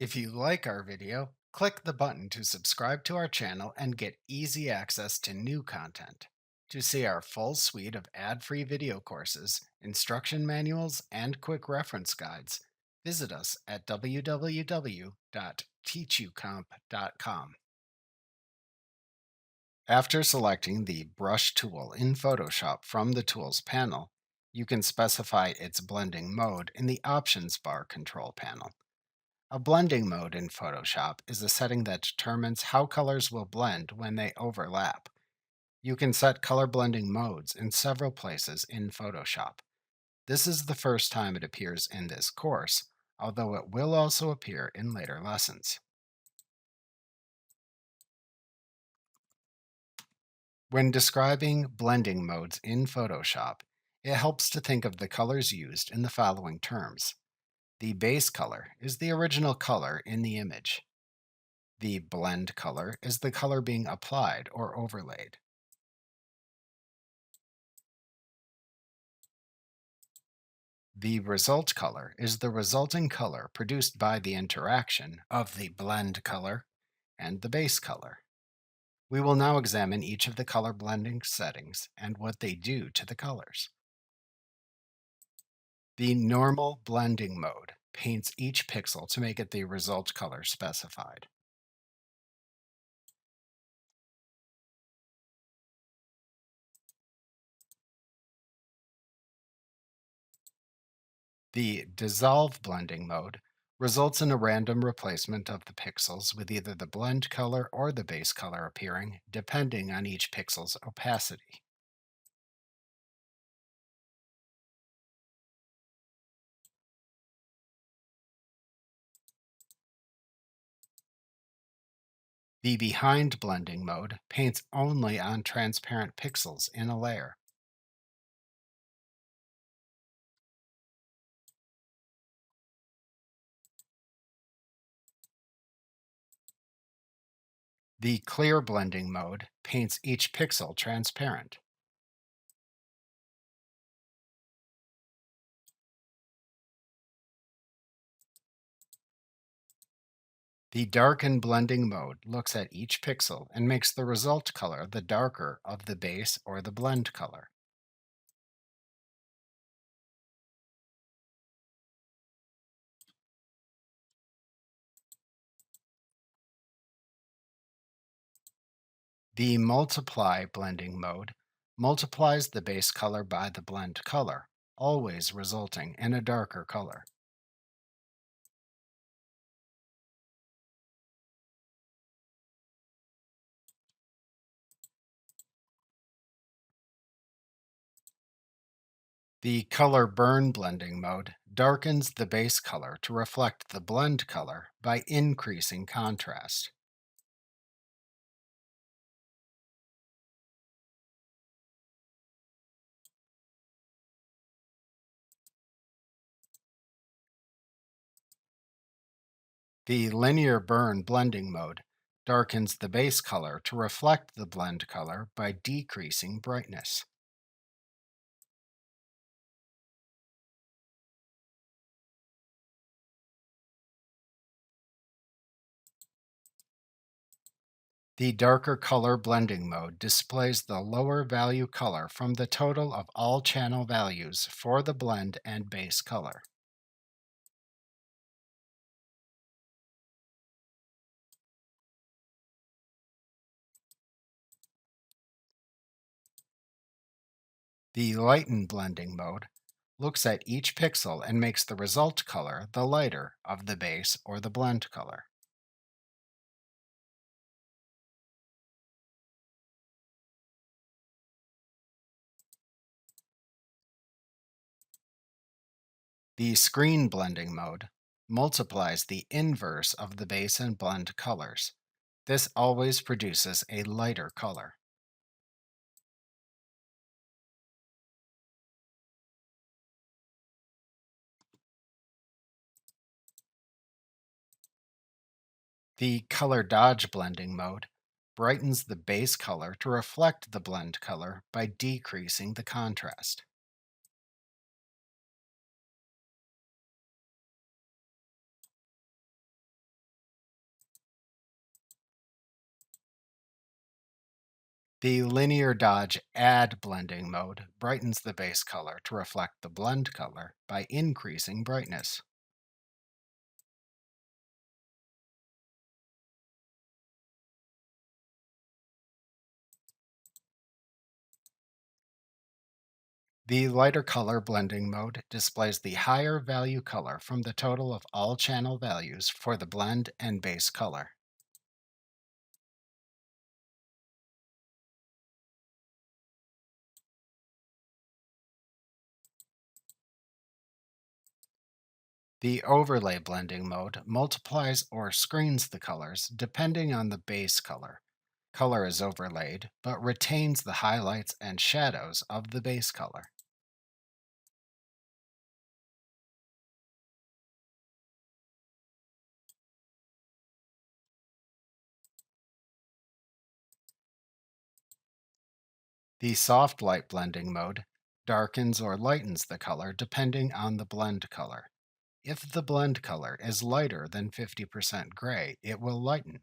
If you like our video, click the button to subscribe to our channel and get easy access to new content. To see our full suite of ad-free video courses, instruction manuals, and quick reference guides, visit us at www.teachucomp.com. After selecting the Brush tool in Photoshop from the Tools panel, you can specify its blending mode in the Options bar control panel. A blending mode in Photoshop is a setting that determines how colors will blend when they overlap. You can set color blending modes in several places in Photoshop. This is the first time it appears in this course, although it will also appear in later lessons. When describing blending modes in Photoshop, it helps to think of the colors used in the following terms. The base color is the original color in the image. The blend color is the color being applied or overlaid. The result color is the resulting color produced by the interaction of the blend color and the base color. We will now examine each of the color blending settings and what they do to the colors. The normal blending mode paints each pixel to make it the result color specified. The dissolve blending mode results in a random replacement of the pixels with either the blend color or the base color appearing, depending on each pixel's opacity. The behind blending mode paints only on transparent pixels in a layer. The clear blending mode paints each pixel transparent. The darken blending mode looks at each pixel and makes the result color the darker of the base or the blend color. The multiply blending mode multiplies the base color by the blend color, always resulting in a darker color. The color burn blending mode darkens the base color to reflect the blend color by increasing contrast. The linear burn blending mode darkens the base color to reflect the blend color by decreasing brightness. The darker color blending mode displays the lower value color from the total of all channel values for the blend and base color. The lighten blending mode looks at each pixel and makes the result color the lighter of the base or the blend color. The screen blending mode multiplies the inverse of the base and blend colors. This always produces a lighter color. The color dodge blending mode brightens the base color to reflect the blend color by decreasing the contrast. The linear dodge add blending mode brightens the base color to reflect the blend color by increasing brightness. The lighter color blending mode displays the higher value color from the total of all channel values for the blend and base color. The overlay blending mode multiplies or screens the colors depending on the base color. Color is overlaid but retains the highlights and shadows of the base color. The soft light blending mode darkens or lightens the color depending on the blend color. If the blend color is lighter than 50% gray, it will lighten.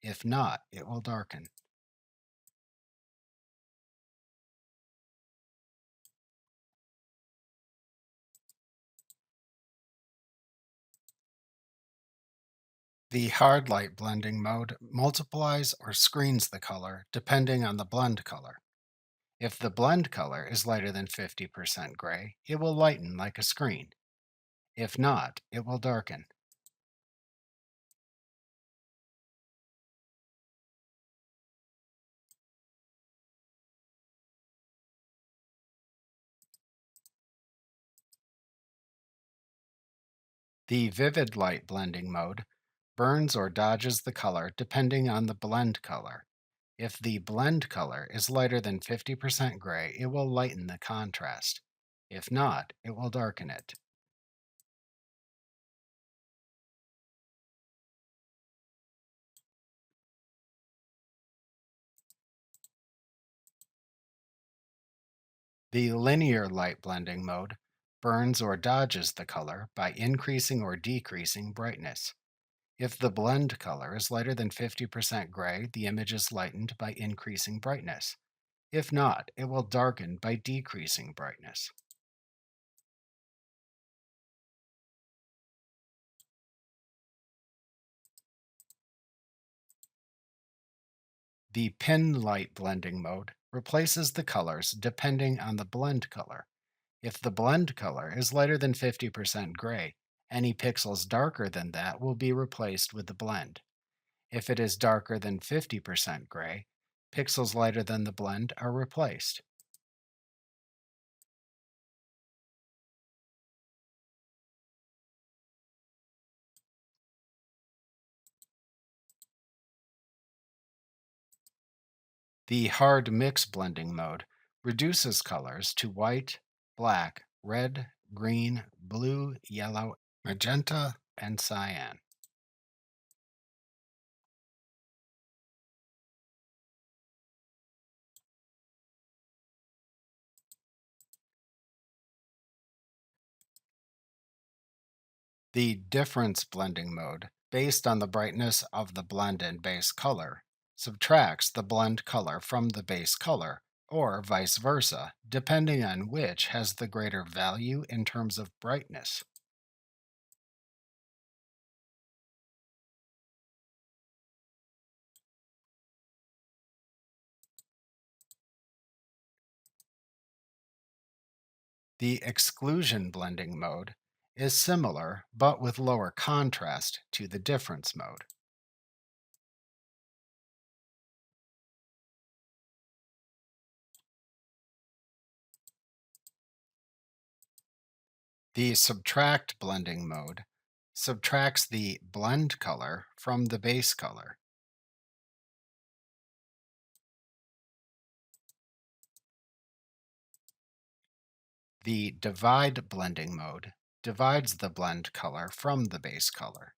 If not, it will darken. The hard light blending mode multiplies or screens the color depending on the blend color. If the blend color is lighter than 50% gray, it will lighten like a screen. If not, it will darken. The vivid light blending mode burns or dodges the color depending on the blend color. If the blend color is lighter than 50% gray, it will lighten the contrast. If not, it will darken it. The linear light blending mode burns or dodges the color by increasing or decreasing brightness. If the blend color is lighter than 50% gray, the image is lightened by increasing brightness. If not, it will darken by decreasing brightness. The pin light blending mode replaces the colors depending on the blend color. If the blend color is lighter than 50% gray, any pixels darker than that will be replaced with the blend. If it is darker than 50% gray, pixels lighter than the blend are replaced. The hard mix blending mode reduces colors to white, black, red, green, blue, yellow, magenta, and cyan. The difference blending mode, based on the brightness of the blend and base color, subtracts the blend color from the base color, or vice versa, depending on which has the greater value in terms of brightness. The exclusion blending mode is similar but with lower contrast to the difference mode. The subtract blending mode subtracts the blend color from the base color. The divide blending mode divides the blend color from the base color.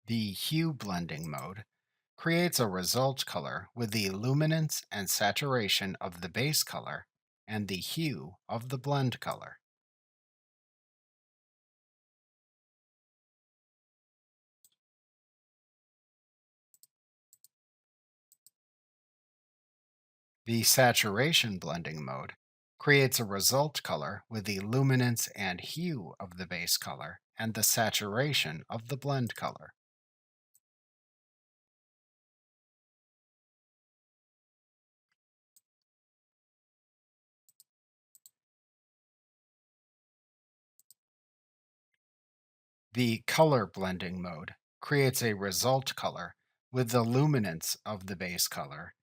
The hue blending mode creates a result color with the luminance and saturation of the base color and the hue of the blend color. The saturation blending mode creates a result color with the luminance and hue of the base color and the saturation of the blend color. The color blending mode creates a result color with the luminance of the base color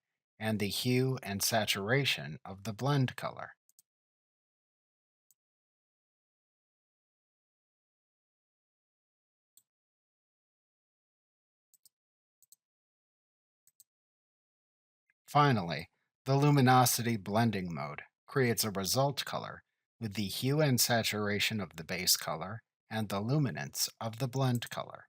and the hue and saturation of the blend color. Finally, the luminosity blending mode creates a result color with the hue and saturation of the base color and the luminance of the blend color.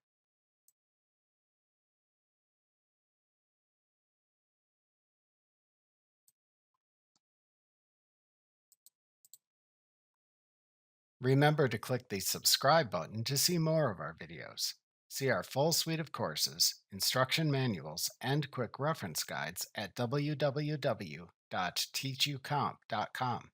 Remember to click the subscribe button to see more of our videos. See our full suite of courses, instruction manuals, and quick reference guides at www.teachucomp.com.